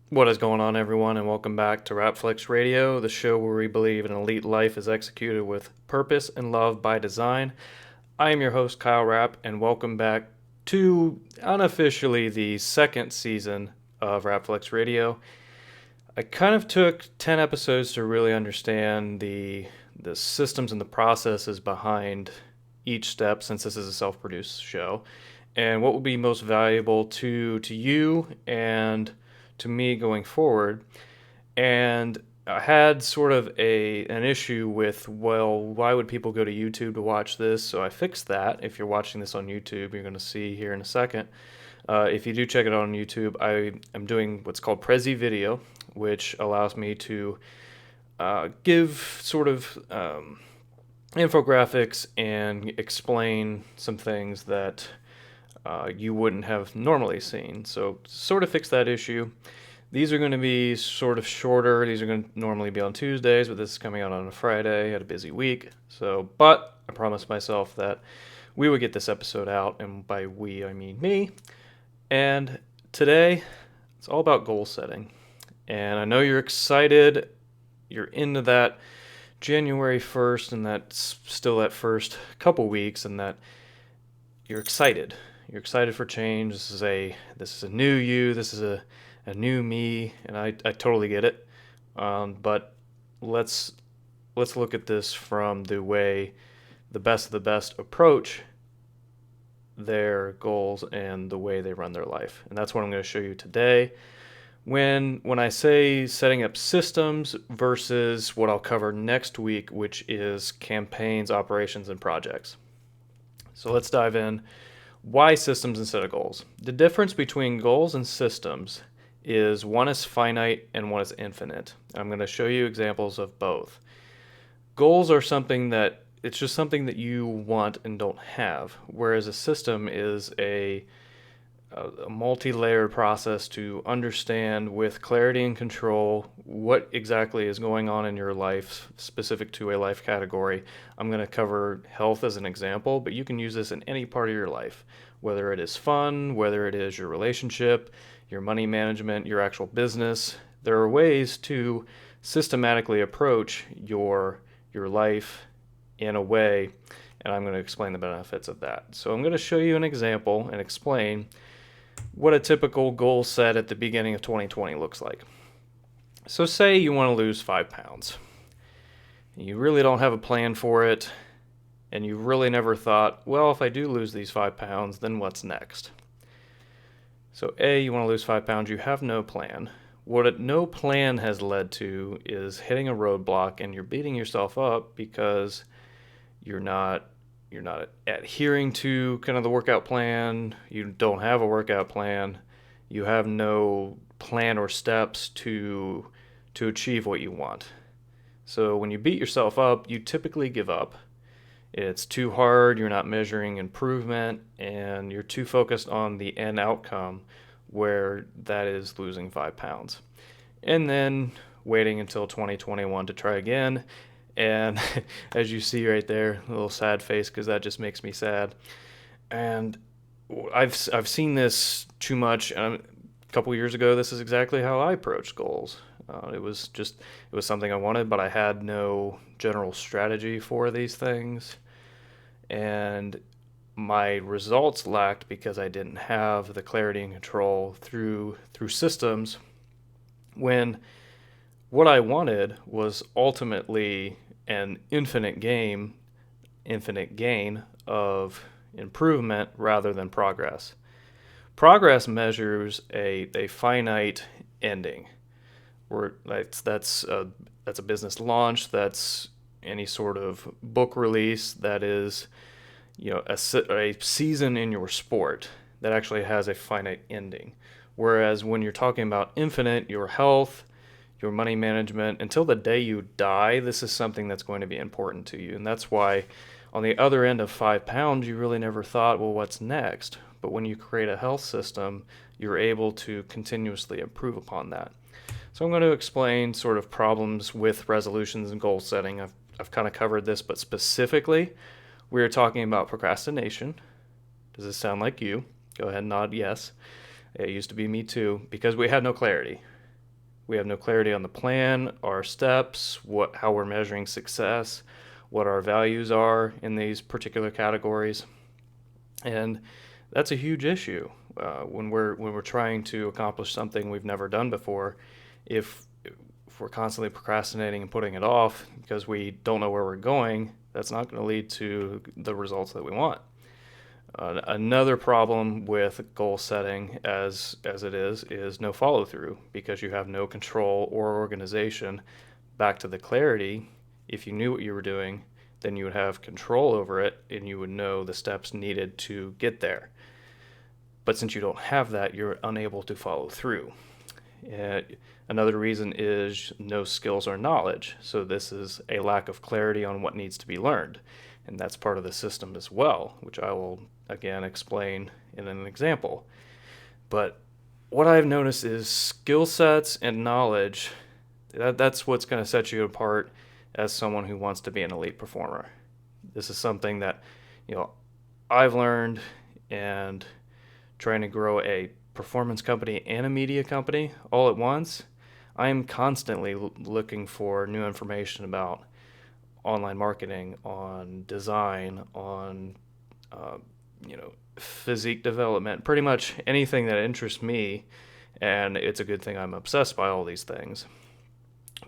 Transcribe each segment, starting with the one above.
What is going on, everyone, and welcome back to Rapflex Radio, the show where we believe an elite life is executed with purpose and love by design. I am your host, Kyle Rapp, and welcome back to unofficially the second season of Rapflex Radio. I kind of took 10 episodes to really understand the systems and the processes behind each step, since this is a self-produced show, and what will be most valuable to you and to me going forward. And I had sort of an issue with, well, why would people go to YouTube to watch this? So I fixed that. If you're watching this on YouTube, you're going to see here in a second. If you do check it out on YouTube, I am doing what's called Prezi Video, which allows me to give sort of infographics and explain some things that you wouldn't have normally seen. So, sort of fix that issue. These are going to be sort of shorter. These are going to normally be on Tuesdays, but this is coming out on a Friday. I had a busy week. So, but I promised myself that we would get this episode out, and by we, I mean me. And today, it's all about goal setting. And I know you're excited. You're into that January 1st, and that's still that first couple weeks, and that you're excited. You're excited for change. This is a new you. This is a new me, and I totally get it. But let's look at this from the way the best of the best approach their goals and the way they run their life. And that's what I'm going to show you today. When I say setting up systems versus what I'll cover next week, which is campaigns, operations, and projects. So let's dive in. Why systems instead of goals? The difference between goals and systems is one is finite and one is infinite. I'm going to show you examples of both. Goals are something that it's just something that you want and don't have, whereas a system is a multi-layered process to understand with clarity and control what exactly is going on in your life specific to a life category. I'm going to cover health as an example, but you can use this in any part of your life, whether it is fun, whether it is your relationship, your money management, your actual business. There are ways to systematically approach your life in a way, and I'm going to explain the benefits of that. So I'm going to show you an example and explain what a typical goal set at the beginning of 2020 looks like. So say you want to lose 5 pounds. You really don't have a plan for it, and you really never thought, well, if I do lose these 5 pounds, then what's next? So you want to lose 5 pounds, you have no plan. What no plan has led to is hitting a roadblock, and you're beating yourself up because you're not adhering to kind of the workout plan. You don't have a workout plan. You have no plan or steps to achieve what you want. So when you beat yourself up, you typically give up. It's too hard, you're not measuring improvement, and you're too focused on the end outcome, where that is losing 5 pounds. And then waiting until 2021 to try again. And as you see right there, a little sad face because that just makes me sad. And I've seen this too much. A couple years ago, this is exactly how I approached goals. It was something I wanted, but I had no general strategy for these things, and my results lacked because I didn't have the clarity and control through systems. When what I wanted was ultimately an infinite gain of improvement rather than progress. Progress measures a finite ending. That's a business launch. That's any sort of book release. That is, a season in your sport that actually has a finite ending. Whereas when you're talking about infinite, your health, your money management, until the day you die, this is something that's going to be important to you. And that's why on the other end of 5 pounds, you really never thought, well, what's next? But when you create a health system, you're able to continuously improve upon that. So I'm going to explain sort of problems with resolutions and goal setting. I've kind of covered this, but specifically, we are talking about procrastination. Does this sound like you? Go ahead and nod yes. It used to be me too, because we had no clarity. We have no clarity on the plan, our steps, how we're measuring success, what our values are in these particular categories. And that's a huge issue when we're trying to accomplish something we've never done before. If we're constantly procrastinating and putting it off because we don't know where we're going, that's not going to lead to the results that we want. Another problem with goal setting, as it is no follow through, because you have no control or organization. Back to the clarity, if you knew what you were doing, then you would have control over it and you would know the steps needed to get there. But since you don't have that, you're unable to follow through. Another reason is no skills or knowledge. So this is a lack of clarity on what needs to be learned. And that's part of the system as well, which I will again explain in an example. But what I've noticed is skill sets and knowledge, that's what's going to set you apart as someone who wants to be an elite performer. This is something that, I've learned, and trying to grow a performance company and a media company all at once, I am constantly looking for new information about online marketing, on design, on physique development, pretty much anything that interests me. And it's a good thing I'm obsessed by all these things.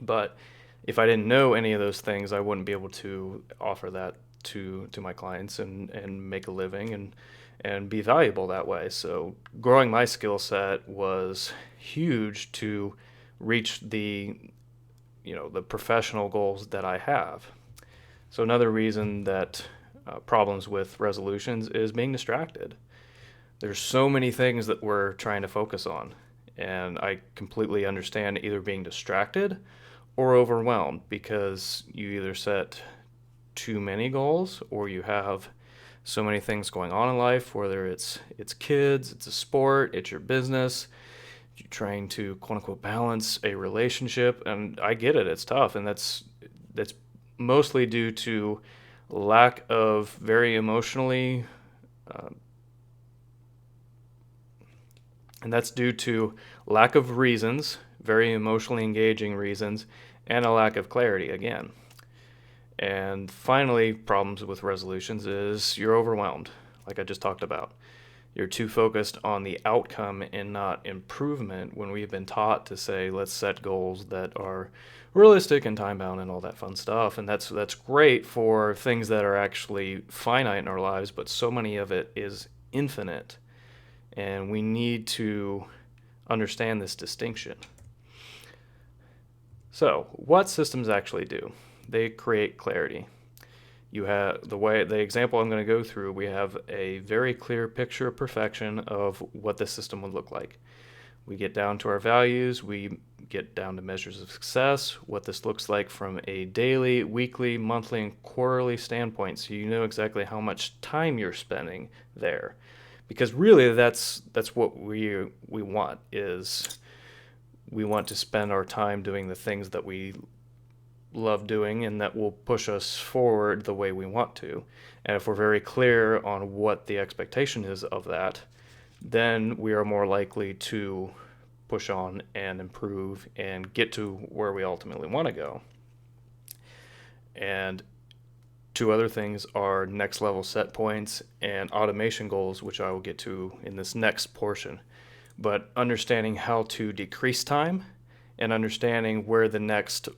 But if I didn't know any of those things, I wouldn't be able to offer that to my clients and make a living and be valuable that way. So growing my skill set was huge to reach the professional goals that I have. So another reason that problems with resolutions is being distracted. There's so many things that we're trying to focus on, and I completely understand either being distracted or overwhelmed, because you either set too many goals or you have so many things going on in life, whether it's kids, it's a sport, it's your business, you're trying to quote unquote balance a relationship. And I get it, it's tough, and that's mostly due to lack of very emotionally and that's due to lack of reasons, very emotionally engaging reasons, and a lack of clarity again. And finally, problems with resolutions is you're overwhelmed, like I just talked about. You're too focused on the outcome and not improvement, when we've been taught to say, let's set goals that are realistic and time-bound and all that fun stuff. And that's great for things that are actually finite in our lives, but so many of it is infinite. And we need to understand this distinction. So, what systems actually do? They create clarity. You have the example I'm going to go through, we have a very clear picture of perfection of what the system would look like. We get down to our values, we get down to measures of success, what this looks like from a daily, weekly, monthly, and quarterly standpoint, so you know exactly how much time you're spending there. Because really that's what we want, is we want to spend our time doing the things that we love doing and that will push us forward the way we want to. And if we're very clear on what the expectation is of that, then we are more likely to push on and improve and get to where we ultimately want to go. And two other things are next level set points and automation goals, which I will get to in this next portion. But understanding how to decrease time and understanding where the next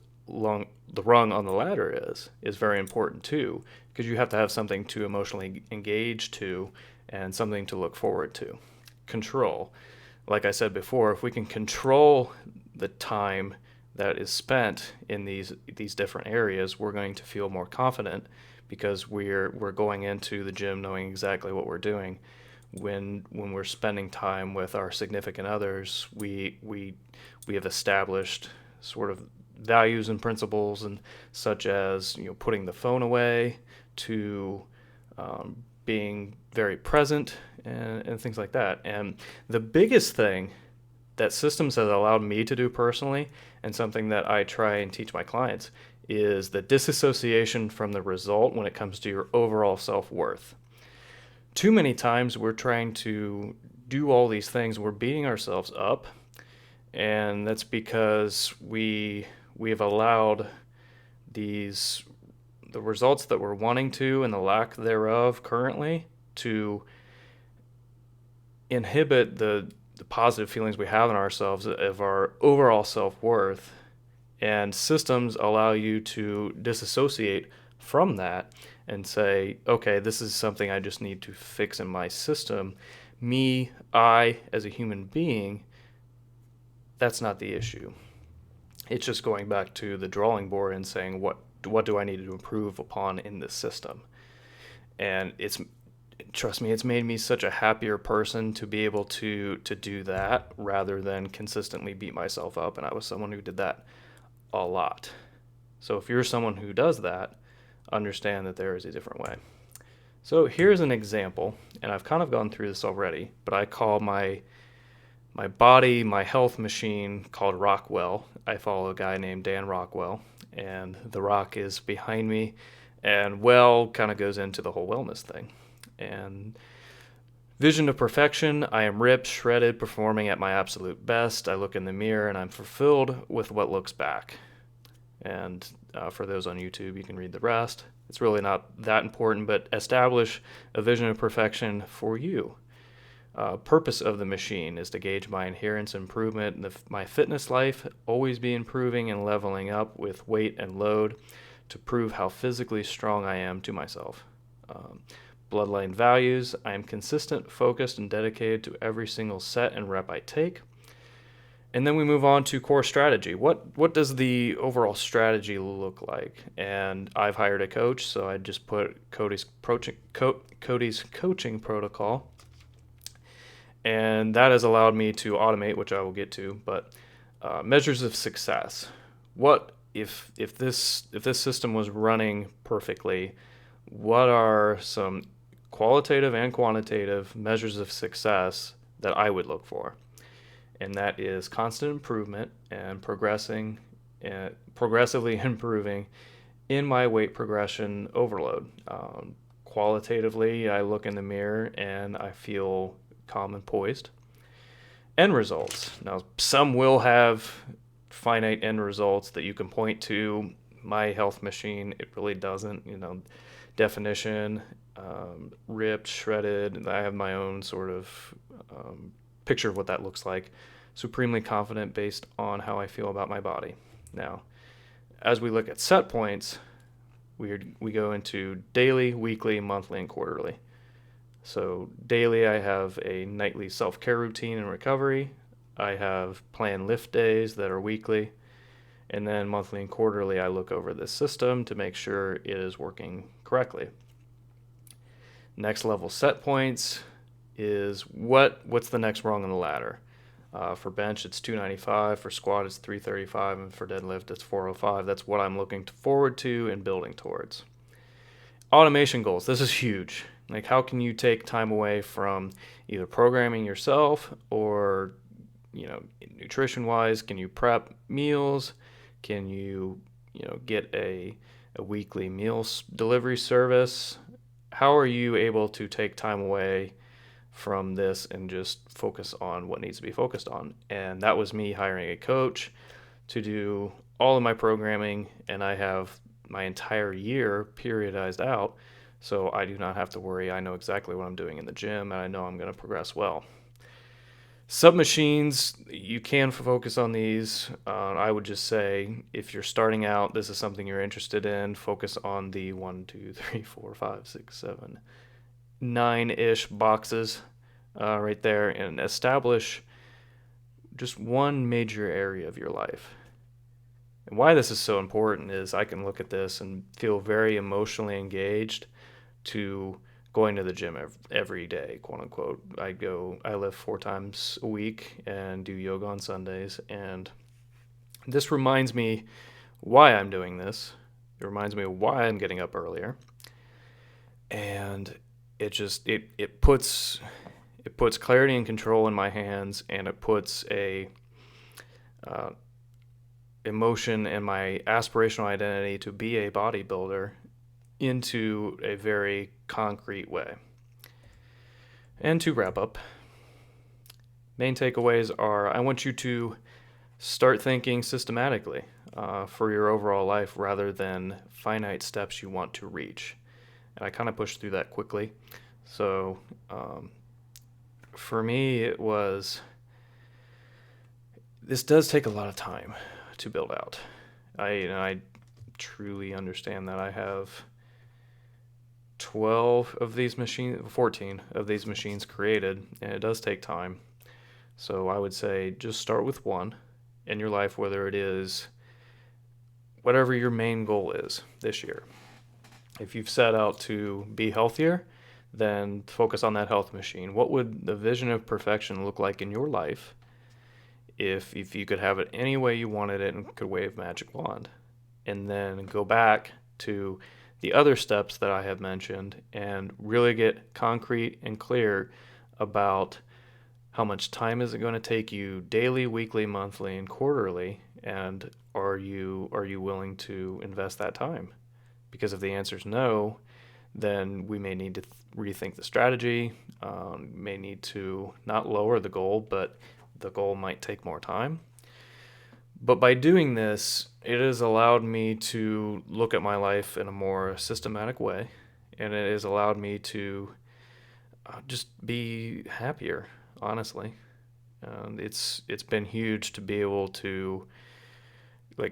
the rung on the ladder is very important too, because you have to have something to emotionally engage to and something to look forward to. Control. Like I said before, if we can control the time that is spent in these different areas, we're going to feel more confident, because we're going into the gym knowing exactly what we're doing. When we're spending time with our significant others, we have established sort of values and principles, and such as putting the phone away, to being very present, and things like that. And the biggest thing that systems has allowed me to do personally, and something that I try and teach my clients, is the disassociation from the result when it comes to your overall self-worth. Too many times we're trying to do all these things, we're beating ourselves up, And that's because we have allowed the results that we're wanting to and the lack thereof currently to inhibit the positive feelings we have in ourselves of our overall self-worth. And systems allow you to disassociate from that and say, okay, this is something I just need to fix in my system. I, as a human being, that's not the issue. It's just going back to the drawing board and saying, what do I need to improve upon in this system? And trust me, it's made me such a happier person to be able to do that rather than consistently beat myself up. And I was someone who did that a lot. So if you're someone who does that, understand that there is a different way. So here's an example, and I've kind of gone through this already, but I call my body, my health machine, called Rockwell. I follow a guy named Dan Rockwell, and the rock is behind me, and well kind of goes into the whole wellness thing. And vision of perfection, I am ripped, shredded, performing at my absolute best. I look in the mirror and I'm fulfilled with what looks back. And for those on YouTube, you can read the rest. It's really not that important, but establish a vision of perfection for you. Purpose of the machine is to gauge my adherence and improvement in my fitness life, always be improving and leveling up with weight and load to prove how physically strong I am to myself. Bloodline values, I am consistent, focused, and dedicated to every single set and rep I take. And then we move on to core strategy. What does the overall strategy look like? And I've hired a coach, so I just put Cody's coaching protocol. And that has allowed me to automate, which I will get to, but measures of success. What if this system was running perfectly, what are some qualitative and quantitative measures of success that I would look for? And that is constant improvement and progressively improving in my weight progression overload. Qualitatively, I look in the mirror and I feel calm and poised. End results. Now, some will have finite end results that you can point to. My health machine, it really doesn't. Definition, ripped, shredded. I have my own sort of picture of what that looks like. Supremely confident based on how I feel about my body. Now, as we look at set points, we go into daily, weekly, monthly, and quarterly. So daily, I have a nightly self-care routine and recovery. I have planned lift days that are weekly. And then monthly and quarterly, I look over this system to make sure it is working correctly. Next level set points is what's the next rung on the ladder. For bench, it's 295. For squat, it's 335. And for deadlift, it's 405. That's what I'm looking forward to and building towards. Automation goals. This is huge. Like, how can you take time away from either programming yourself or, nutrition-wise? Can you prep meals? Can you, get a weekly meals delivery service? How are you able to take time away from this and just focus on what needs to be focused on? And that was me hiring a coach to do all of my programming, and I have my entire year periodized out, so I do not have to worry. I know exactly what I'm doing in the gym, and I know I'm going to progress well. Submachines, you can focus on these. I would just say if you're starting out, this is something you're interested in, focus on the 1, 2, 3, 4, 5, 6, 7, 9-ish boxes right there, and establish just one major area of your life. And why this is so important is I can look at this and feel very emotionally engaged to going to the gym every day, quote unquote. I lift 4 times a week and do yoga on Sundays, and this reminds me why I'm doing this. It reminds me of why I'm getting up earlier, and it puts clarity and control in my hands, and it puts a emotion and my aspirational identity to be a bodybuilder into a very concrete way. And to wrap up, main takeaways are I want you to start thinking systematically for your overall life rather than finite steps you want to reach. And I kind of pushed through that quickly. So for me, this does take a lot of time to build out. I truly understand that. I have 14 of these machines created, and it does take time. So I would say just start with one in your life, whether it is whatever your main goal is this year. If you've set out to be healthier, then focus on that health machine. What would the vision of perfection look like in your life if you could have it any way you wanted it and could wave a magic wand? And then go back to the other steps that I have mentioned and really get concrete and clear about how much time is it going to take you daily, weekly, monthly, and quarterly, and are you willing to invest that time? Because if the answer is no, then we may need to rethink the strategy, may need to not lower the goal, but the goal might take more time. But by doing this, it has allowed me to look at my life in a more systematic way, and it has allowed me to just be happier, honestly. It's been huge to be able to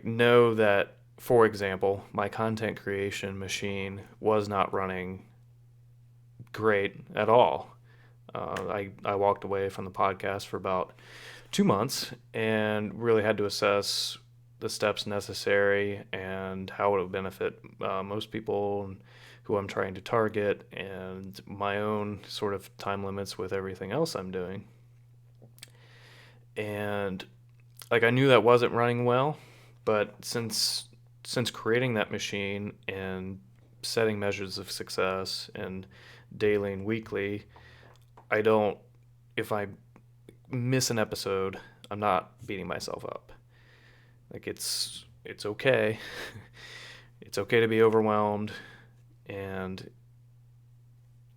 know that, for example, my content creation machine was not running great at all. I walked away from the podcast for about 2 months and really had to assess the steps necessary and how it would benefit most people who I'm trying to target, and my own sort of time limits with everything else I'm doing. And I knew that wasn't running well, but since creating that machine and setting measures of success and daily and weekly, if I miss an episode, I'm not beating myself up. It's okay. It's okay to be overwhelmed, and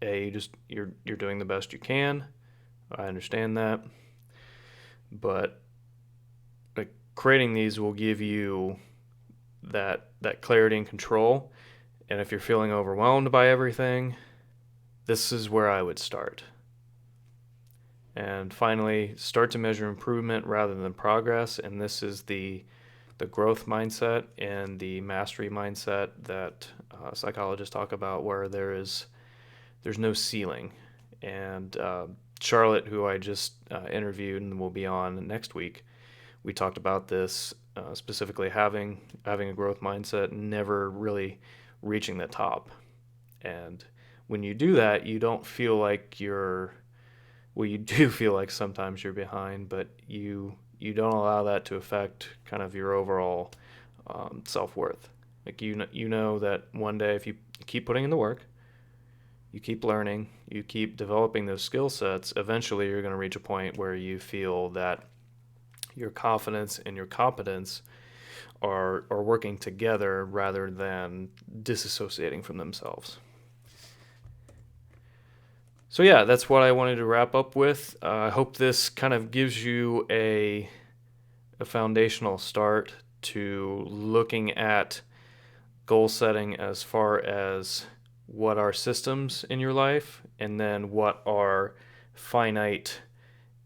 you're doing the best you can. I understand that, but creating these will give you that clarity and control. And if you're feeling overwhelmed by everything, this is where I would start. And finally, start to measure improvement rather than progress. And this is the growth mindset and the mastery mindset that psychologists talk about, where there's no ceiling. And Charlotte, who I just interviewed and will be on next week, we talked about this specifically, having a growth mindset, never really reaching the top. And when you do that, you don't feel like you do feel like sometimes you're behind, but you don't allow that to affect kind of your overall self-worth. You know that one day, if you keep putting in the work, you keep learning, you keep developing those skill sets, eventually you're going to reach a point where you feel that your confidence and your competence are working together rather than disassociating from themselves. So yeah, that's what I wanted to wrap up with. I hope this kind of gives you a foundational start to looking at goal setting as far as what are systems in your life, and then what are finite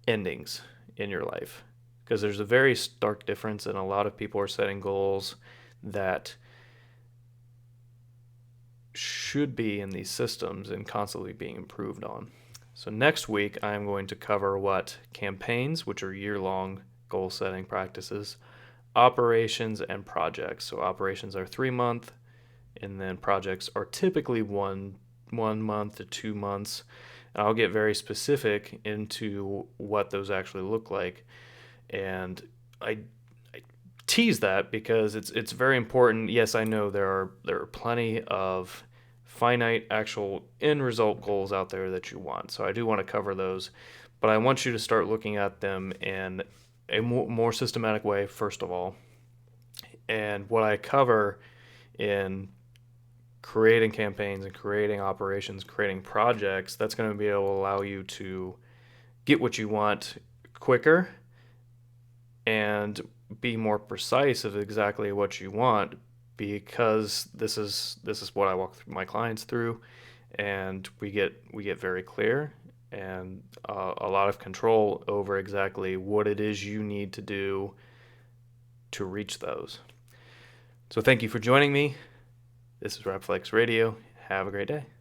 endings in your life. Because there's a very stark difference, and a lot of people are setting goals that should be in these systems and constantly being improved on. So next week, I'm going to cover what campaigns, which are year-long goal setting practices, operations, and projects. So operations are 3 month, and then projects are typically 1 month to 2 months. And I'll get very specific into what those actually look like. And I tease that because it's very important. Yes, I know there are plenty of finite actual end result goals out there that you want. So I do want to cover those, but I want you to start looking at them in a more systematic way, first of all. And what I cover in creating campaigns and creating operations, creating projects, that's going to be able to allow you to get what you want quicker and be more precise of exactly what you want, because this is what I walk my clients through, and we get very clear and a lot of control over exactly what it is you need to do to reach those. So thank you for joining me. This is Rapflex Radio. Have a great day.